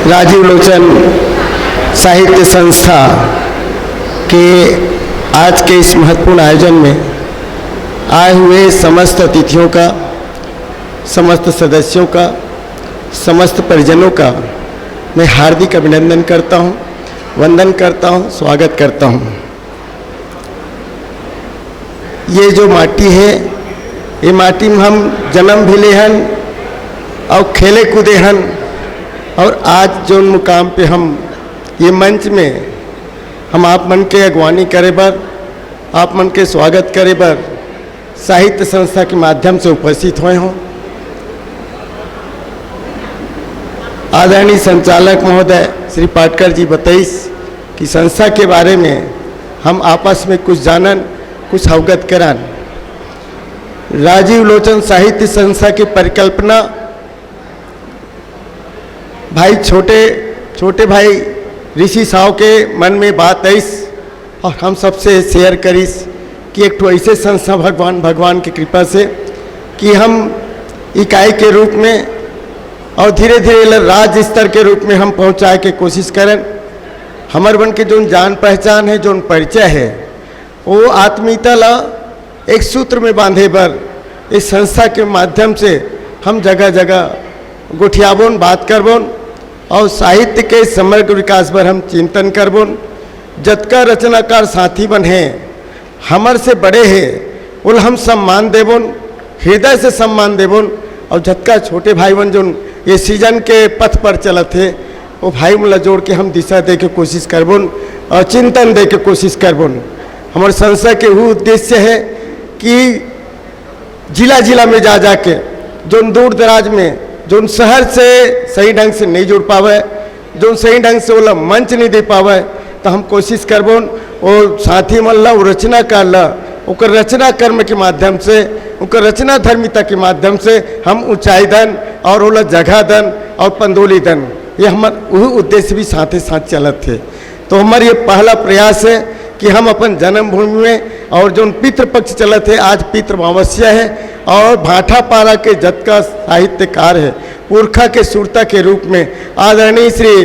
राजीव लोचन साहित्य संस्था के आज के इस महत्वपूर्ण आयोजन में आए हुए समस्त अतिथियों का, समस्त सदस्यों का, समस्त परिजनों का मैं हार्दिक अभिनंदन करता हूं, वंदन करता हूं, स्वागत करता हूं। ये जो माटी है, ये माटी में हम जन्म भी ले हन और खेले कूदे हन, और आज जो मुकाम पे हम ये मंच में हम आप मन के अगवानी करे बर, आप मन के स्वागत करे बर साहित्य संस्था के माध्यम से उपस्थित हुए हों। आदरणीय संचालक महोदय श्री पाटकर जी बताइस कि संस्था के बारे में हम आपस में कुछ जानन, कुछ अवगत करान। राजीव लोचन साहित्य संस्था की परिकल्पना भाई छोटे भाई ऋषि साव के मन में बात आईस और हम सबसे शेयर करीस कि एक तो ऐसे संस्था भगवान की कृपा से कि हम इकाई के रूप में और धीरे धीरे राज्य स्तर के रूप में हम पहुंचाए के कोशिश करें। हमारे बन के जो जान पहचान है, जो परिचय है, वो आत्मीयता ला एक सूत्र में बांधे बर इस संस्था के माध्यम से हम जगह जगह गोठियाबोन, बात करबोन और साहित्य के समग्र विकास पर हम चिंतन करबोन। जतका रचनाकार साथी बन हैं, हमर से बड़े हैं, उल हम सम्मान देबोन, हृदय से सम्मान देबोन। और जतका छोटे भाई बन जो ये सृजन के पथ पर चलत है, वो भाई मला जोड़ के हम दिशा दे के कोशिश करबोन और चिंतन दे के कोशिश करबोन। हमारे संस्था के वो उद्देश्य है कि जिला जिला में जा के जो दूर दराज में जो शहर से सही ढंग से नहीं जुड़ पावे, जो सही ढंग से वो मंच नहीं दे पावे, तो हम कोशिश करबोन और साथी मन ला रचना कर ला, उकर रचना कर्म के माध्यम से, उकर रचना धर्मिता के माध्यम से हम ऊंचाई दन और वो जगह दन और पंदोली दन। ये हमारे वही उद्देश्य भी साथ ही साथ चलत थे। तो हमारे ये पहला प्रयास है कि हम अपन जन्मभूमि में और जो पितृपक्ष चलत है, आज पितृअमावस्या है और भाटापारा के जतका साहित्यकार है, पुरखा के सुरता के रूप में आदरणीय श्री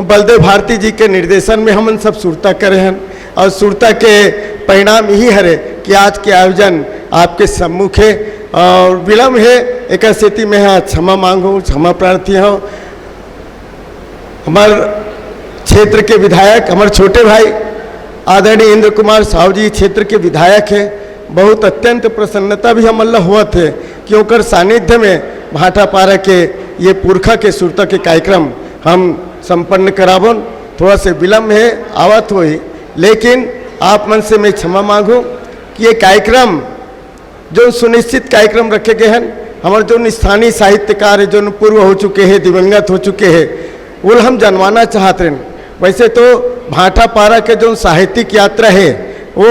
बलदेव भारती जी के निर्देशन में हम सब सुरता करे हैं। और सुरता के परिणाम यही है कि आज के आयोजन आपके सम्मुख है और विलम्ब है, एक स्थिति में है क्षमा मांगो, क्षमा प्रार्थी हो। हमारे क्षेत्र के विधायक, हमारे छोटे भाई आदरणीय इंद्र कुमार साहू जी क्षेत्र के विधायक हैं। बहुत अत्यंत प्रसन्नता भी हम अल्लाह हुआ थे कि ओकर सानिध्य में भाटापारा के ये पुरखा के सुरता के कार्यक्रम हम संपन्न कराबन। थोड़ा से विलम्ब है, आवत हुई, लेकिन आप मन से मैं क्षमा मांगूँ कि ये कार्यक्रम जो सुनिश्चित कार्यक्रम रखे गए हैं, हमारे जो स्थानीय साहित्यकार है, जो पूर्व हो चुके हैं, दिवंगत हो चुके हैं, वो हम जानवाना चाहते हैं। वैसे तो भाटापारा के जो साहित्यिक यात्रा है वो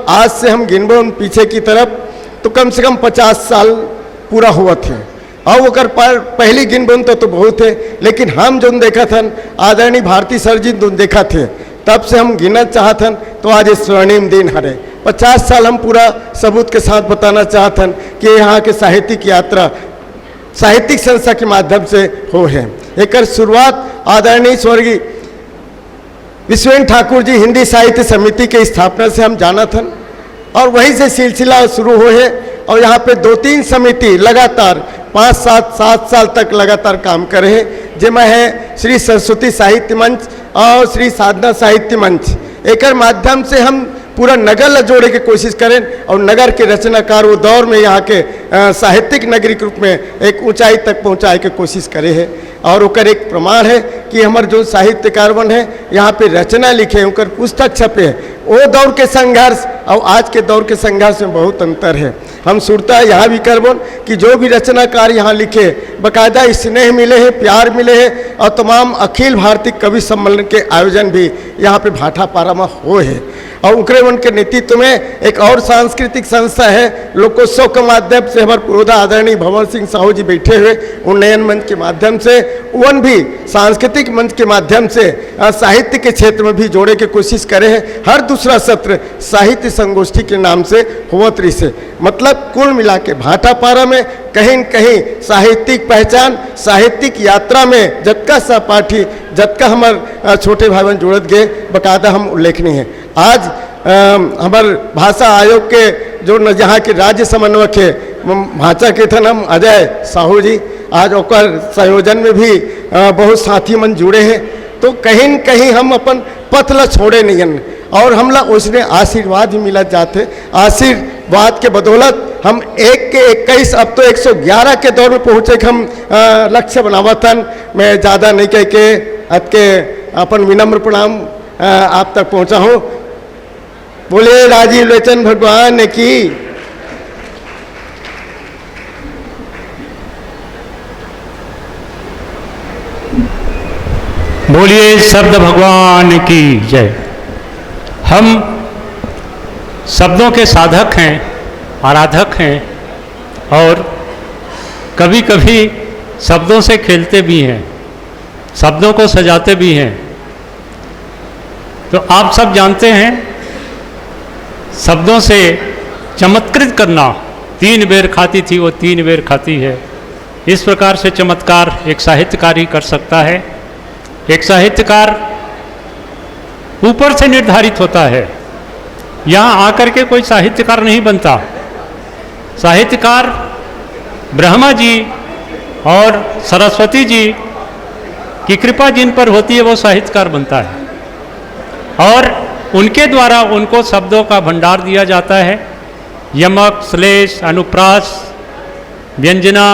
आज से हम गिनबो पीछे की तरफ तो कम से कम 50 साल पूरा हुआ थे, और वो पहली गिनबन तो बहुत है, लेकिन हम जो देखा था आदरणीय भारती सर जी जो देखा थे तब से हम गिनना चाहते हैं। तो आज ये स्वर्णिम दिन हरे 50 साल हम पूरा सबूत के साथ बताना चाहते हैं कि यहाँ के साहित्यिक यात्रा साहित्यिक संस्था के माध्यम से हो है। एक शुरुआत आदरणीय स्वर्गीय विश्वेन्द्र ठाकुर जी हिंदी साहित्य समिति के स्थापना से हम जाना था और वहीं से सिलसिला शुरू हो है। और यहाँ पे 2-3 समिति लगातार 5-7 साल तक लगातार काम करे हैं, जिसमें है श्री सरस्वती साहित्य मंच और श्री साधना साहित्य मंच। एक माध्यम से हम पूरा नगर ला जोड़े की कोशिश करें और नगर के रचनाकार वो दौर में यहाँ के साहित्यिक नगरी के रूप में एक ऊंचाई तक पहुँचाए के कोशिश करे है। और ओकर एक प्रमाण है कि हमारे जो साहित्यकार बन है यहाँ पे रचना लिखे, उनकर पुस्तक छपे है। वो दौर के संघर्ष और आज के दौर के संघर्ष में बहुत अंतर है। हम सुरता यहाँ भी करबोन कि जो भी रचनाकार यहाँ लिखे, बाकायदा स्नेह मिले हैं, प्यार मिले हैं, और तमाम अखिल भारतीय कवि सम्मेलन के आयोजन भी यहाँ पे भाटापारा में हो है। और उनके के नेतृत्व में एक और सांस्कृतिक संस्था है लोकोत्सव के माध्यम से हमारे पुरोधा आदरणीय भवन सिंह साहू जी बैठे हुए उन्नयन मंच के माध्यम से, वन भी सांस्कृतिक मंच के माध्यम से साहित्य के क्षेत्र में भी जोड़े के कोशिश करे हैं। हर दूसरा सत्र साहित्य संगोष्ठी के नाम से होवत रही से, मतलब कुल मिला के भाटापारा में कहीं न कहीं साहित्यिक पहचान, साहित्यिक यात्रा में जतका सहपाठी, जतका हमार छोटे भाई बहन जुड़त गए, बकायदा हम उल्लेखनीय हैं। आज हमार भाषा आयोग के जो न जहाँ के राज्य समन्वयक है भाषा के थे हम अजय साहू जी, आज ओकर संयोजन में भी बहुत साथी मन जुड़े हैं। तो कहीं न कहीं हम अपन पथ ला छोड़े नहीं हैं और हमला उसने आशीर्वाद भी मिला जाते। आशीर्वाद के बदौलत हम 1 के 21 अब तो 111 के दौर में पहुँचे कि हम लक्ष्य बनावतन। मैं ज़्यादा नहीं कह के आपके अपन विनम्र प्रणाम आप तक पहुँचा हूँ। बोले राजीव लोचन भगवान की। बोलिए शब्द भगवान की जय। हम शब्दों के साधक हैं, आराधक हैं और कभी कभी शब्दों से खेलते भी हैं, शब्दों को सजाते भी हैं। तो आप सब जानते हैं शब्दों से चमत्कृत करना, 3 बेर खाती थी वो 3 बेर खाती है। इस प्रकार से चमत्कार एक साहित्यकार ही कर सकता है। एक साहित्यकार ऊपर से निर्धारित होता है, यहाँ आकर के कोई साहित्यकार नहीं बनता। साहित्यकार ब्रह्मा जी और सरस्वती जी की कृपा जिन पर होती है वो साहित्यकार बनता है और उनके द्वारा उनको शब्दों का भंडार दिया जाता है। यमक, श्लेष, अनुप्रास, व्यंजना,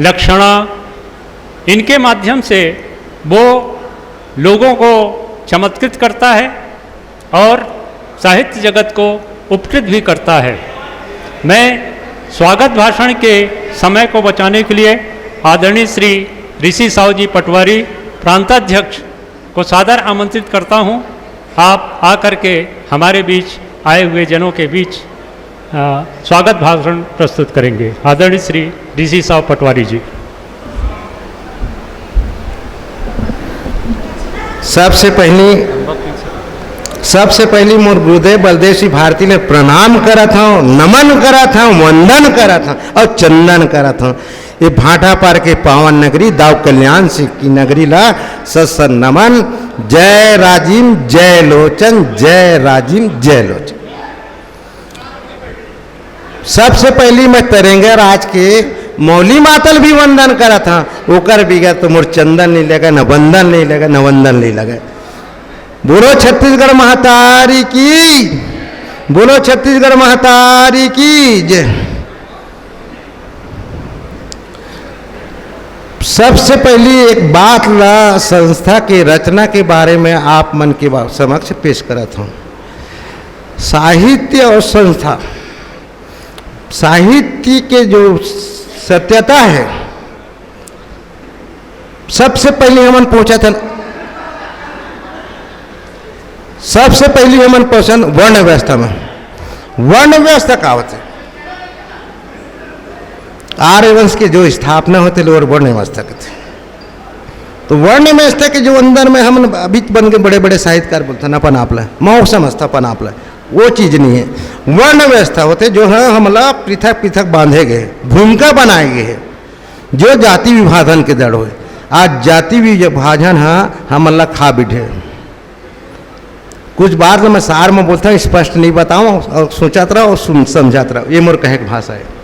लक्षणा, इनके माध्यम से वो लोगों को चमत्कृत करता है और साहित्य जगत को उपकृत भी करता है। मैं स्वागत भाषण के समय को बचाने के लिए आदरणीय श्री ऋषि साहू जी पटवारी प्रांताध्यक्ष को सादर आमंत्रित करता हूं। आप आकर के हमारे बीच आए हुए जनों के बीच स्वागत भाषण प्रस्तुत करेंगे। आदरणीय श्री ऋषि साहू पटवारी जी। सबसे पहली मोर गुरुदेव बलदेव सिंह भारती ने प्रणाम करत हूँ, नमन करत हूँ, वंदन करत हूँ और चंदन करत हूँ। ये भाटा पार के पावन नगरी दाव कल्याण सिंह की नगरी ला सत नमन। जय राजीव जय लोचन, जय राजीव जय लोचन। सबसे पहली मैं तरेंगे राज के मौली मातल भी वंदन करा था, ओकर बिगड़ तो मोर चंदन नहीं लगा, न वंदन नहीं लगा, न वंदन नहीं लगा। बोलो छत्तीसगढ़ महतारी की, बोलो छत्तीसगढ़ महतारी की जय। सबसे पहली एक बात ला संस्था के रचना के बारे में आप मन के समक्ष पेश करत हूँ। साहित्य और संस्था, साहित्य के जो सत्यता है, सबसे पहले हमन पहुंचा था, सबसे पहले हमन पहुंचन वर्ण व्यवस्था में। वर्ण व्यवस्था का होता है, आर्य वंश के जो स्थापना होते लोग वर्ण व्यवस्था के थे। तो वर्ण व्यवस्था के जो अंदर में हम अभी बन के बड़े बड़े साहित्यकार बोलते हैं अपन आपला मऊ समझता अपन आपला, वो चीज नहीं है। वर्ण व्यवस्था होते जो है हमला पृथक पृथक बांधे गए, भूमिका बनाए गए हैं जो जाति विभाजन के जड़ हुए। आज जाति विभाजन हाँ हमला खा बिठे। कुछ बात मैं सार में बोलता हूँ, स्पष्ट नहीं बताऊँ और सोचत रहो और समझात रहो, ये मोर कहे की भाषा है।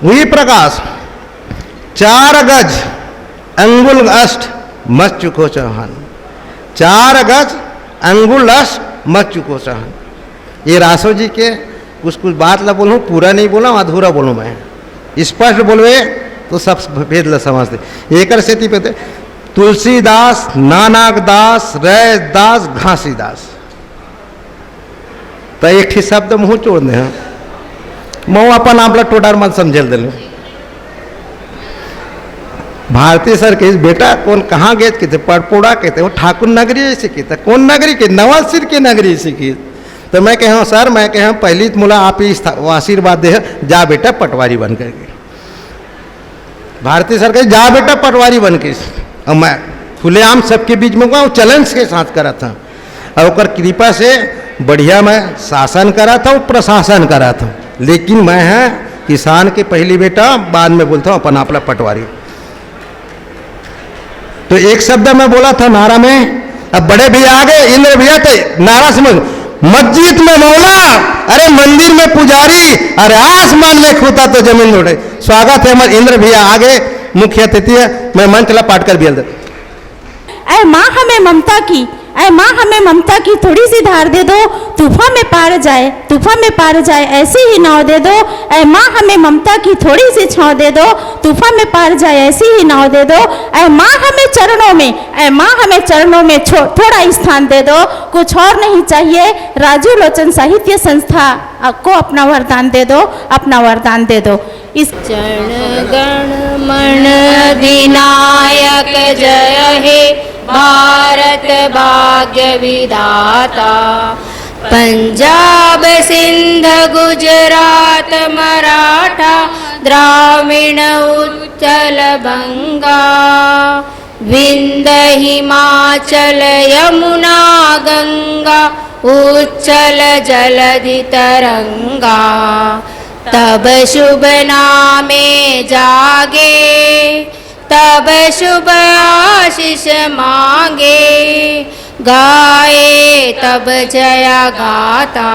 वही प्रकाश 4 गज अंगुल अष्ट मत चुको चौहान, 4 गज अंगुल अष्ट मत चुको चौहान। ये रासो जी के कुछ कुछ बात ला बोलूँ, पूरा नहीं बोला अधूरा बोलूँ, मैं स्पष्ट बोलवे तो सब भेद ला समझते। एक सेती पे तुलसीदास, नानकदास, रैदास, घासीदास, तो एक ही शब्द मुँह छोड़ने हैं। मैं अपन आपला टोटार मत समझल दिल। भारतीय सर के बेटा कौन कहाँ गए कहते, पड़पोड़ा कहते, वो ठाकुर नगरी से कहते, कौन नगरी के, नवासिर की नगरी से की। तो मैं कह सर, मैं कह पहली मुला आप ही आशीर्वाद दे, जा बेटा पटवारी बन करके। भारतीय सर कहे जा बेटा पटवारी बन के। और मैं खुलेआम सबके बीच में चैलेंज के साथ करा था और ओकर कृपा से बढ़िया मैं शासन करा था और प्रशासन करा था। लेकिन मैं किसान की पहली बेटा, बाद में बोलता हूँ अपन आपला पटवारी। तो एक शब्द मैं बोला था नारा में, अब बड़े भैया आ गए, इंद्र भैया थे, नारा समझ, मस्जिद में मौला, अरे मंदिर में पुजारी, अरे आसमान में खूता तो जमीन उड़े। स्वागत है हमारे इंद्र भैया आ गए, मुख्य अतिथि है। मैं मंच ला पाठ कर भी ऐ माँ हमें ममता की, ऐ माँ हमें ममता की थोड़ी सी धार दे दो, तूफान में पार जाए, तूफान में पार जाए ऐसी ही नाव दे दो। ऐ माँ हमें ममता की थोड़ी सी छाँव दे दो, तूफान में पार जाए ऐसी ही नाव दे दो। ऐ माँ हमें चरणों में, ऐ माँ हमें चरणों में थोड़ा स्थान दे दो। कुछ और नहीं चाहिए, राजू लोचन साहित्य संस्था को अपना वरदान दे दो, अपना वरदान दे दो। इस जन गण मन अधिनायक जय हे भारत भाग्य विधाता। पंजाब सिंध गुजरात मराठा द्राविण उत्कल बंगा। विंध्य हिमाचल यमुना गंगा उच्चल जलधि तरंगा। तब शुभ नामे जागे, तब शुभ आशीष मांगे। गाए तब जया गाता,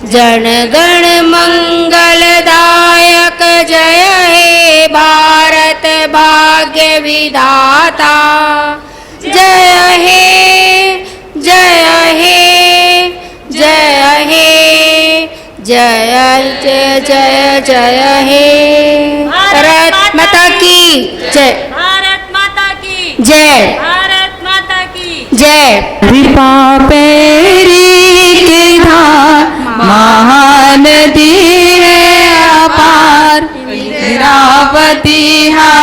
जन गण मंगलदायक जय हे भारत भाग्य विधाता। जय हे, जय हे, जय हे, जय जय जय जय हे। भारत माता की जय, भारत माता की जय, भारत माता की जय। कृपा पेरी की धार महानदी है अपार। इंद्रावती हा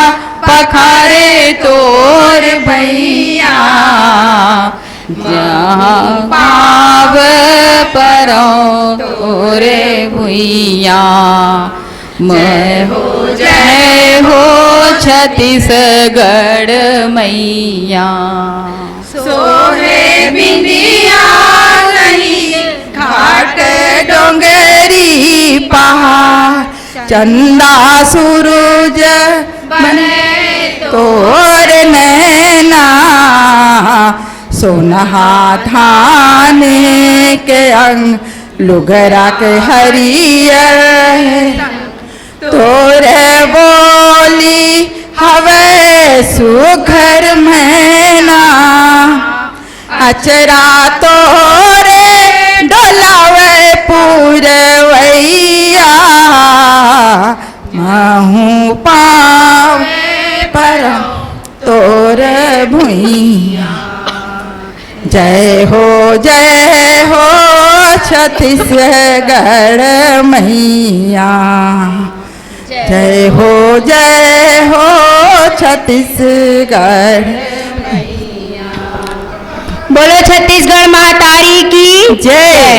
पखारे तोर भैया। जहाँ पाव परों तोरे भुइया। मैं हो जय हो छत्तीसगढ़ मैया। सोहे बिंदिया नहीं घाट डोंगरी पहाड़। चंदा सूरज बने तोर नैना। सोनहा धान के अंग लुगरा के हरियर। तोरे बोली हवे सुघर मैना। अचरा तोरे डोलावे पूरवैया। महू पावे पर तोर भुइया। जय हो छत्तीसगढ़ मैया। जय हो छत्तीसगढ़। बोलो छत्तीसगढ़ महातारी की जय।